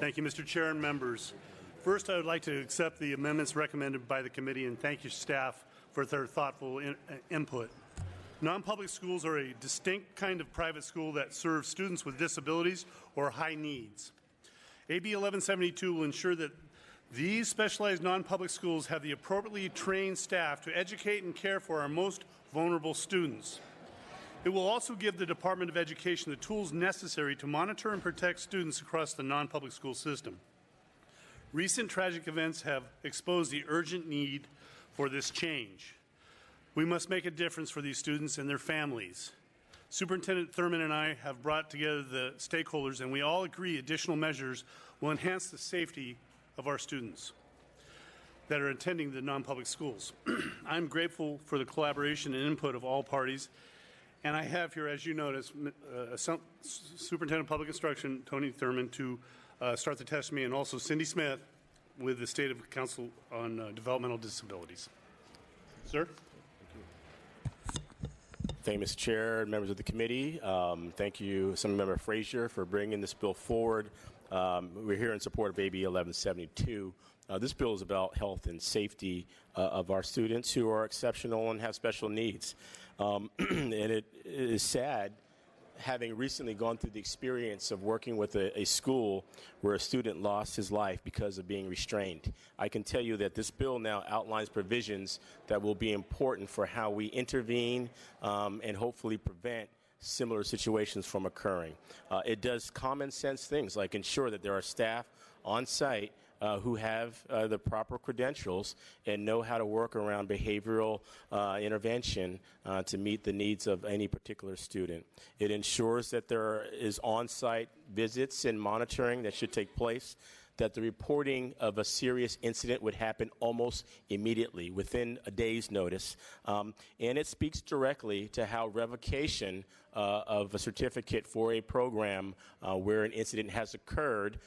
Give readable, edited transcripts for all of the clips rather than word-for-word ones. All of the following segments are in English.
Thank you, Mr. Chair and members. First, I would like to accept the amendments recommended by the committee and thank your staff for their thoughtful input. Non-public schools are a distinct kind of private school that serves students with disabilities or high needs. AB 1172 will ensure that these specialized non-public schools have the appropriately trained staff to educate and care for our most vulnerable students. It will also give the Department of Education the tools necessary to monitor and protect students across the non-public school system. Recent tragic events have exposed the urgent need for this change. We must make a difference for these students and their families. Superintendent Thurman and I have brought together the stakeholders, and we all agree additional measures will enhance the safety of our students that are attending the non-public schools. I'm grateful for the collaboration and input of all parties, and I have here, as you notice, Superintendent of Public Instruction Tony Thurman to start the testimony, and also Cindy Smith with the State of Council on Developmental Disabilities. Sir? Thank you, Mr. Chair, members of the committee. Thank you, Assemblymember Frazier, for bringing this bill forward. We're here in support of AB 1172. This bill is about health and safety of our students who are exceptional and have special needs. And it is sad, having recently gone through the experience of working with a school where a student lost his life because of being restrained. I can tell you that this bill now outlines provisions that will be important for how we intervene and hopefully prevent similar situations from occurring. It does common sense things like ensure that there are staff on site who have the proper credentials and know how to work around behavioral intervention to meet the needs of any particular student. It ensures that there is on-site visits and monitoring that should take place, that the reporting of a serious incident would happen almost immediately, within a day's notice. And it speaks directly to how revocation of a certificate for a program where an incident has occurred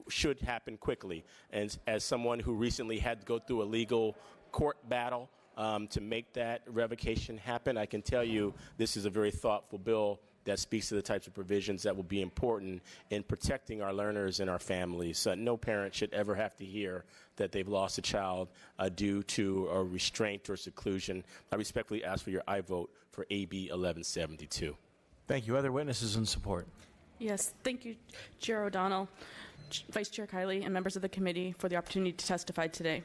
should happen quickly. And as someone who recently had to go through a legal court battle to make that revocation happen, I can tell you this is a very thoughtful bill that speaks to the types of provisions that will be important in protecting our learners and our families. No parent should ever have to hear that they've lost a child due to a restraint or seclusion. I respectfully ask for your aye vote for AB 1172. Thank you. Other witnesses in support? Yes, thank you, Chair O'Donnell, Vice Chair Kiley, and members of the committee for the opportunity to testify today.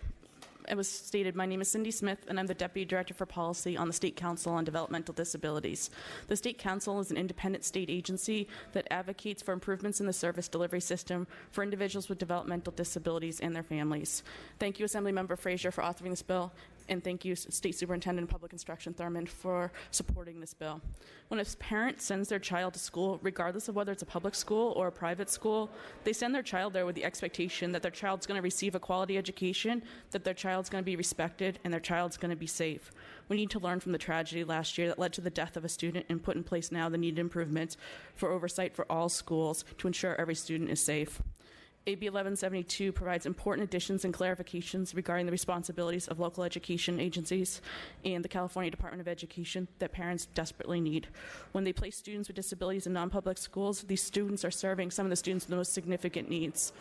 It was stated, my name is Cindy Smith, and I'm the Deputy Director for Policy on the State Council on Developmental Disabilities. The State Council is an independent state agency that advocates for improvements in the service delivery system for individuals with developmental disabilities and their families. Thank you, Assemblymember Frazier, for authoring this bill, and thank you, State Superintendent of Public Instruction Thurman, for supporting this bill. When a parent sends their child to school, regardless of whether it's a public school or a private school, they send their child there with the expectation that their child's going to receive a quality education, that their child's going to be respected, and their child's going to be safe. We need to learn from the tragedy last year that led to the death of a student and put in place now the needed improvements for oversight for all schools to ensure every student is safe. AB 1172 provides important additions and clarifications regarding the responsibilities of local education agencies and the California Department of Education that parents desperately need. When they place students with disabilities in non-public schools, these students are serving some of the students with the most significant needs.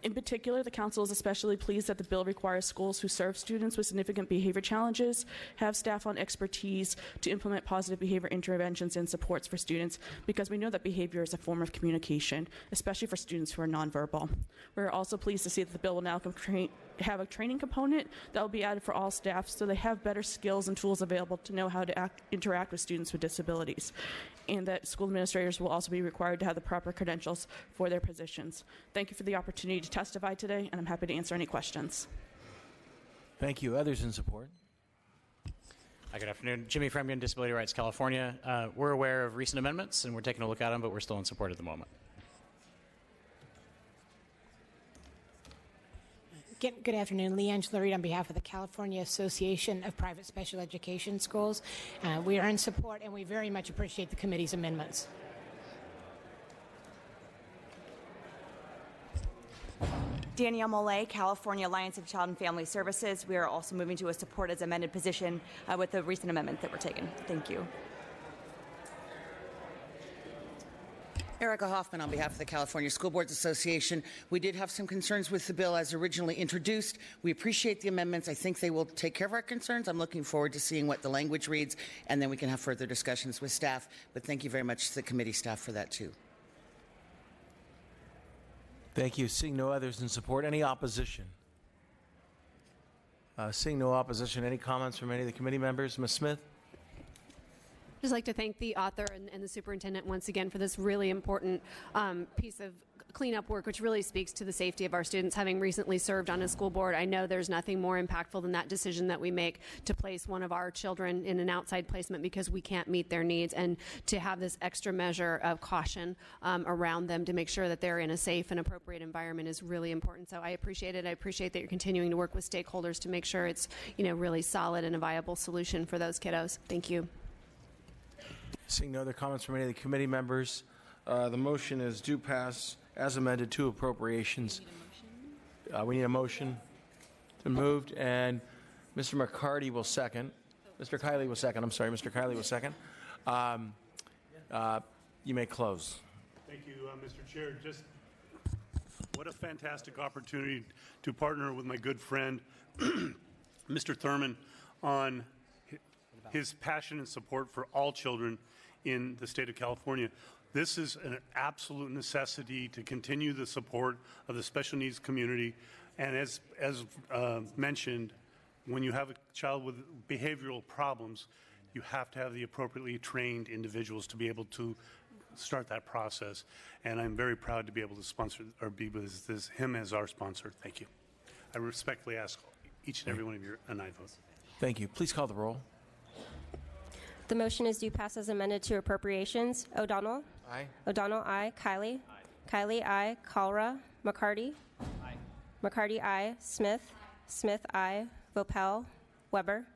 In particular, the Council is especially pleased that the bill requires schools who serve students with significant behavior challenges have staff on expertise to implement positive behavior interventions and supports for students, because we know that behavior is a form of communication, especially for students who are nonverbal. We're also pleased to see that the bill will now have a training component that will be added for all staff so they have better skills and tools available to know how to interact with students with disabilities, and that school administrators will also be required to have the proper credentials for their positions. Thank you for the opportunity to testify today, and I'm happy to answer any questions. Thank you. Others in support? Hi, good afternoon. Jimmy Fremgen, Disability Rights California. We're aware of recent amendments, and we're taking a look at them, but we're still in support at the moment. Good afternoon. Lee Angela Reed on behalf of the California Association of Private Special Education Schools. We are in support, and we very much appreciate the committee's amendments. Danielle Mollet, California Alliance of Child and Family Services. We are also moving to a support as amended position with the recent amendment that were taken. Thank you. Erica Hoffman on behalf of the California School Boards Association. We did have some concerns with the bill as originally introduced. We appreciate the amendments. I think they will take care of our concerns. I'm looking forward to seeing what the language reads, and then we can have further discussions with staff. But thank you very much to the committee staff for that, too. Thank you. Seeing no others in support, any opposition? Seeing no opposition, any comments from any of the committee members? Ms. Smith? I'd just like to thank the author and the superintendent once again for this really important piece of cleanup work, which really speaks to the safety of our students. Having recently served on a school board, I know there's nothing more impactful than that decision that we make to place one of our children in an outside placement because we can't meet their needs, and to have this extra measure of caution around them to make sure that they're in a safe and appropriate environment is really important. So I appreciate it. I appreciate that you're continuing to work with stakeholders to make sure it's, really solid and a viable solution for those kiddos. Thank you. Seeing no other comments from any of the committee members, the motion is due pass as amended to appropriations. We need a motion. It's been moved, and Mr. McCarty will second. Mr. Kiley will second. I'm sorry, Mr. Kiley will second. You may close. Thank you, Mr. Chair. Just what a fantastic opportunity to partner with my good friend, Mr. Thurman, on his passion and support for all children in the state of California. This is an absolute necessity to continue the support of the special needs community. And as mentioned, when you have a child with behavioral problems, you have to have the appropriately trained individuals to be able to start that process. And I'm very proud to be able to sponsor or be with him as our sponsor. Thank you. I respectfully ask each and every one of you an aye vote. Thank you. Please call the roll. The motion is due pass as amended to appropriations. O'Donnell? Aye. O'Donnell, aye. Kiley? Aye. Kiley, aye. Kalra? McCarty? Aye. McCarty, aye. Smith? Smith, aye. Vopel? Weber?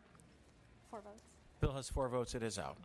4 votes. Bill has 4 votes. It is out.